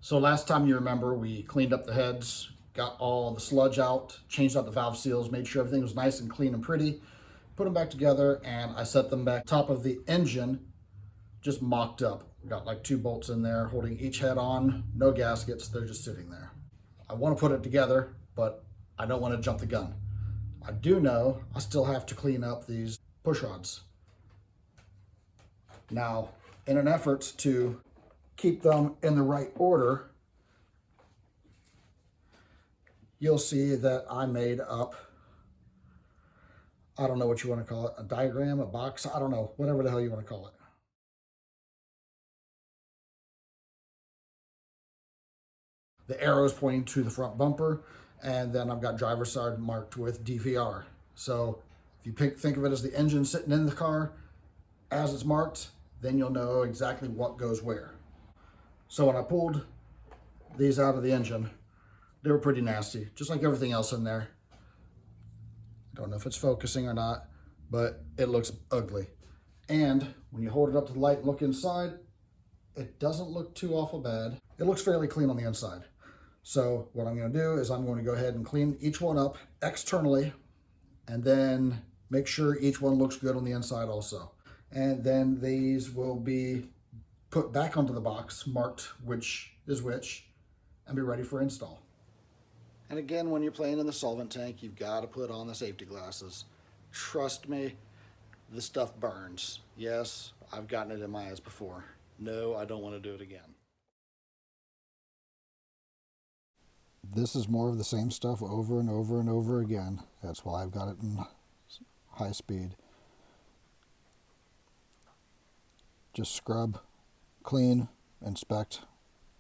So last time you remember, we cleaned up the heads, got all the sludge out, changed out the valve seals, made sure everything was nice and clean and pretty, put them back together, and I set them back top of the engine, just mocked up. Got like 2 bolts in there holding each head on, no gaskets, they're just sitting there. I want to put it together, but I don't want to jump the gun. I do know I still have to clean up these push rods. Now, in an effort to keep them in the right order, you'll see that I made up, I don't know what you want to call it, a diagram, a box, I don't know, whatever the hell you want to call it. The arrow's pointing to the front bumper, and then I've got driver's side marked with DVR. So if you think of it as the engine sitting in the car as it's marked, then you'll know exactly what goes where. So when I pulled these out of the engine, they were pretty nasty, just like everything else in there. I don't know if it's focusing or not, but it looks ugly. And when you hold it up to the light and look inside, it doesn't look too awful bad. It looks fairly clean on the inside. So what I'm going to do is I'm going to go ahead and clean each one up externally, and then make sure each one looks good on the inside also. And then these will be put back onto the box, marked which is which, and be ready for install. And again, when you're playing in the solvent tank, you've got to put on the safety glasses. Trust me, this stuff burns. Yes, I've gotten it in my eyes before. No, I don't want to do it again. This is more of the same stuff over and over and over again. That's why I've got it in high speed. Just scrub, clean, inspect,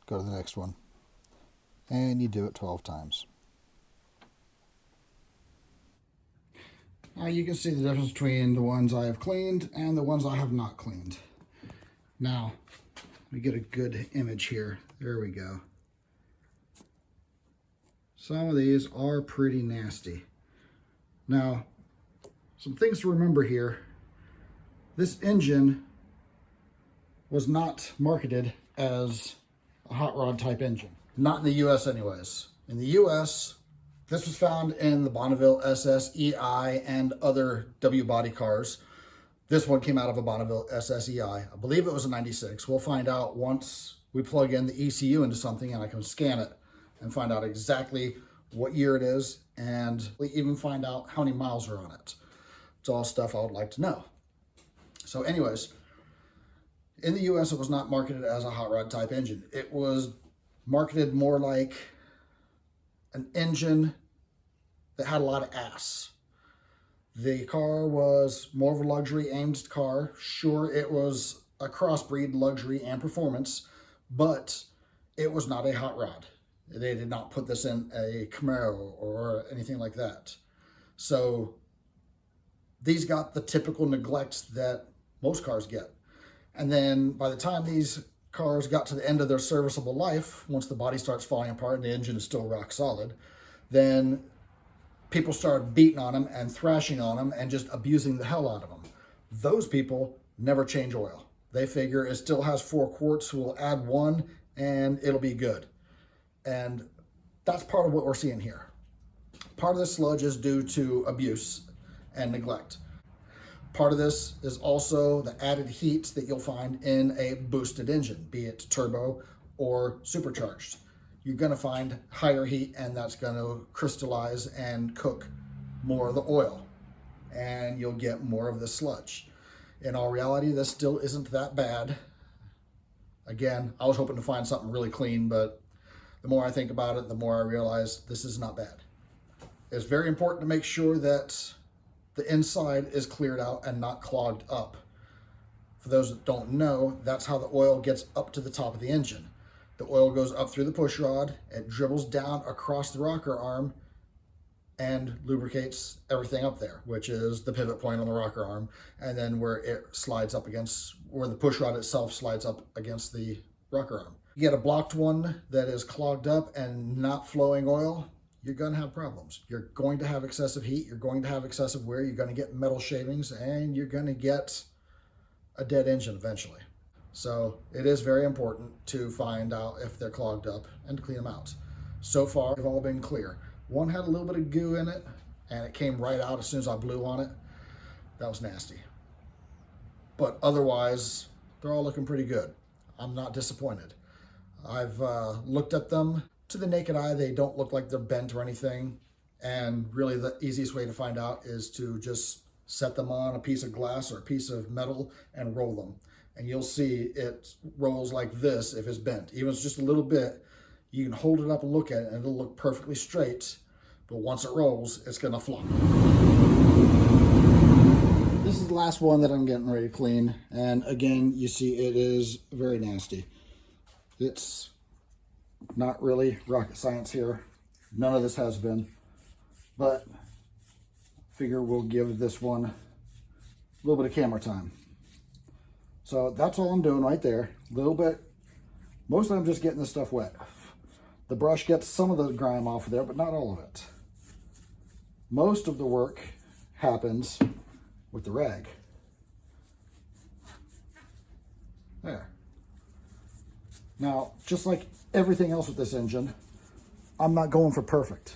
go to the next one. And you do it 12 times. Now you can see the difference between the ones I have cleaned and the ones I have not cleaned. Now, let me get a good image here. There we go. Some of these are pretty nasty. Now, some things to remember here. This engine was not marketed as a hot rod type engine. Not in the US anyways. In the US, this was found in the Bonneville SSEI and other W body cars. This one came out of a Bonneville SSEI. I believe it was a 96. We'll find out once we plug in the ECU into something and I can scan it and find out exactly what year it is, and we even find out how many miles are on it. It's all stuff I would like to know. So anyways, in the US, it was not marketed as a hot rod type engine. It was marketed more like an engine that had a lot of ass. The car was more of a luxury aimed car. Sure, it was a crossbreed luxury and performance, but it was not a hot rod. They did not put this in a Camaro or anything like that. So these got the typical neglect that most cars get. And then by the time these cars got to the end of their serviceable life, once the body starts falling apart and the engine is still rock solid, then people started beating on them and thrashing on them and just abusing the hell out of them. Those people never change oil. They figure it still has 4 quarts, we'll add 1 and it'll be good. And that's part of what we're seeing here. Part of this sludge is due to abuse and neglect. Part of this is also the added heat that you'll find in a boosted engine, be it turbo or supercharged. You're going to find higher heat, and that's going to crystallize and cook more of the oil, and you'll get more of the sludge. In all reality, this still isn't that bad. Again, I was hoping to find something really clean, but the more I think about it, the more I realize this is not bad. It's very important to make sure that the inside is cleared out and not clogged up. For those that don't know, that's how the oil gets up to the top of the engine. The oil goes up through the push rod, it dribbles down across the rocker arm and lubricates everything up there, which is the pivot point on the rocker arm, and then where it slides up against, where the push rod itself slides up against the rocker arm. You get a blocked one that is clogged up and not flowing oil, you're going to have problems. You're going to have excessive heat, you're going to have excessive wear, you're going to get metal shavings, and you're going to get a dead engine eventually. So it is very important to find out if they're clogged up and to clean them out. So far, they've all been clear. One had a little bit of goo in it, and it came right out as soon as I blew on it. That was nasty. But otherwise, they're all looking pretty good. I'm not disappointed. I've looked at them. To the naked eye, they don't look like they're bent or anything. And really the easiest way to find out is to just set them on a piece of glass or a piece of metal and roll them. And you'll see it rolls like this if it's bent. Even if it's just a little bit, you can hold it up and look at it and it'll look perfectly straight. But once it rolls, it's gonna flop. This is the last one that I'm getting ready to clean. And again, you see it is very nasty. It's not really rocket science here. None of this has been. But I figure we'll give this one a little bit of camera time. So that's all I'm doing right there. A little bit. Mostly I'm just getting this stuff wet. The brush gets some of the grime off of there, but not all of it. Most of the work happens with the rag. There. Now, just like everything else with this engine, I'm not going for perfect.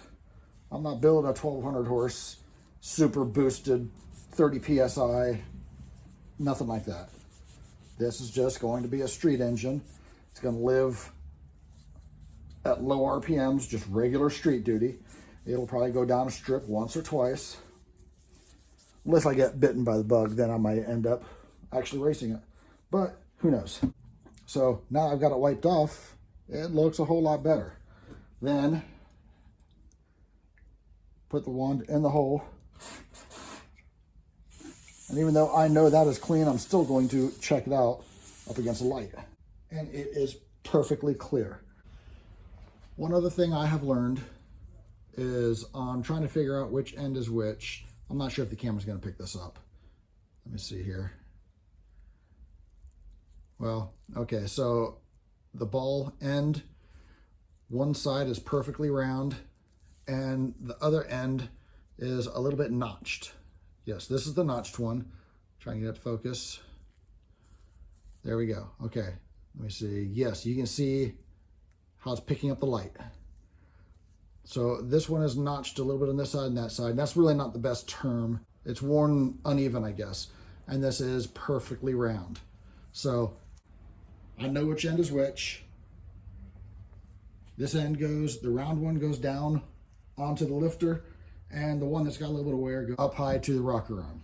I'm not building a 1200 horse, super boosted, 30 PSI, nothing like that. This is just going to be a street engine. It's going to live at low RPMs, just regular street duty. It'll probably go down a strip once or twice. Unless I get bitten by the bug, then I might end up actually racing it. But who knows? So now I've got it wiped off, it looks a whole lot better. Then put the wand in the hole. And even though I know that is clean, I'm still going to check it out up against the light. And it is perfectly clear. One other thing I have learned is I'm trying to figure out which end is which. I'm not sure if the camera's going to pick this up. Let me see here. Well, okay, so the ball end, one side is perfectly round and the other end is a little bit notched. Yes, this is the notched one. Try and get it to focus. There we go. Okay, let me see. Yes, you can see how it's picking up the light. So this one is notched a little bit on this side and that side. That's really not the best term. It's worn uneven, I guess. And this is perfectly round. So I know which end is which. This end goes, the round one goes down onto the lifter, and the one that's got a little bit of wear goes up high to the rocker arm.